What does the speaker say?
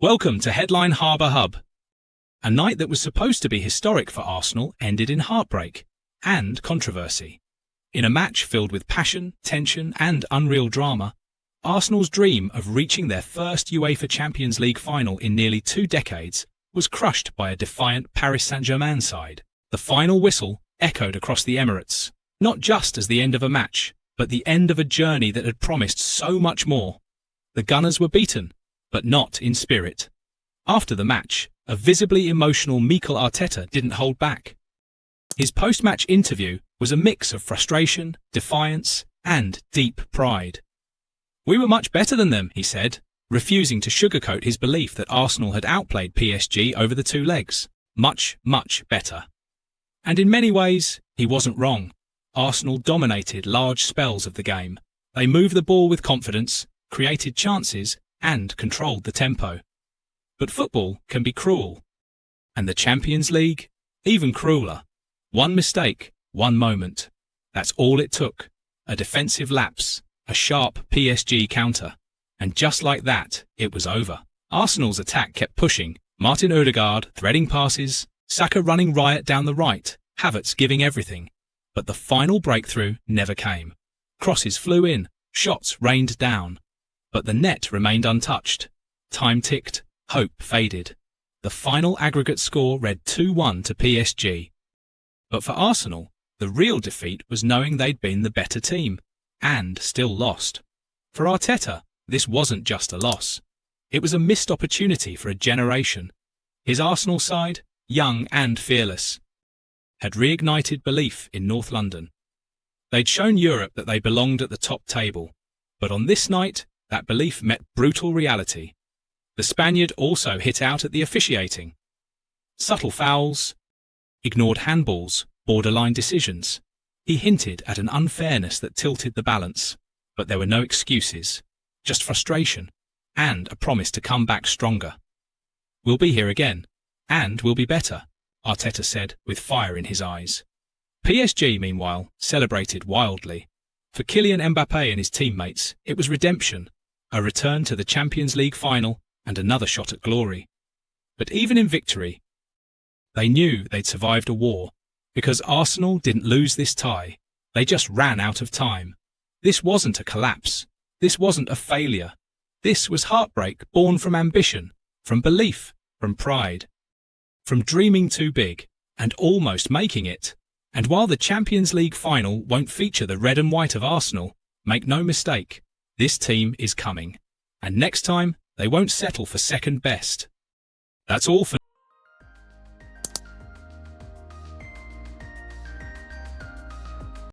Welcome to Headline Harbour Hub. A night that was supposed to be historic for Arsenal ended in heartbreak and controversy. In a match filled with passion, tension and unreal drama, Arsenal's dream of reaching their first UEFA Champions League final in nearly 2 decades was crushed by a defiant Paris Saint-Germain side. The final whistle echoed across the Emirates, not just as the end of a match, but the end of a journey that had promised so much more. The Gunners were beaten, but not in spirit. After the match, a visibly emotional Mikel Arteta didn't hold back. His post-match interview was a mix of frustration, defiance, and deep pride. "We were much better than them," he said, refusing to sugarcoat his belief that Arsenal had outplayed PSG over the 2 legs. Much, much better. And in many ways, he wasn't wrong. Arsenal dominated large spells of the game. They moved the ball with confidence, created chances, and controlled the tempo. But football can be cruel. And the Champions League? Even crueler. One mistake, one moment. That's all it took. A defensive lapse, a sharp PSG counter. And just like that, it was over. Arsenal's attack kept pushing, Martin Odegaard threading passes, Saka running riot down the right, Havertz giving everything. But the final breakthrough never came. Crosses flew in, shots rained down. But the net remained untouched. Time ticked, hope faded. The final aggregate score read 2-1 to PSG. But for Arsenal, the real defeat was knowing they'd been the better team, and still lost. For Arteta, this wasn't just a loss. It was a missed opportunity for a generation. His Arsenal side, young and fearless, had reignited belief in North London. They'd shown Europe that they belonged at the top table. But on this night, that belief met brutal reality. The Spaniard also hit out at the officiating. Subtle fouls, ignored handballs, borderline decisions. He hinted at an unfairness that tilted the balance. But there were no excuses, just frustration, and a promise to come back stronger. "We'll be here again, and we'll be better," Arteta said with fire in his eyes. PSG, meanwhile, celebrated wildly. For Kylian Mbappé and his teammates, it was redemption. A return to the Champions League final and another shot at glory. But even in victory, they knew they'd survived a war, because Arsenal didn't lose this tie. They just ran out of time. This wasn't a collapse. This wasn't a failure. This was heartbreak born from ambition, from belief, from pride, from dreaming too big and almost making it. And while the Champions League final won't feature the red and white of Arsenal, make no mistake, this team is coming. And next time, they won't settle for second best. That's all for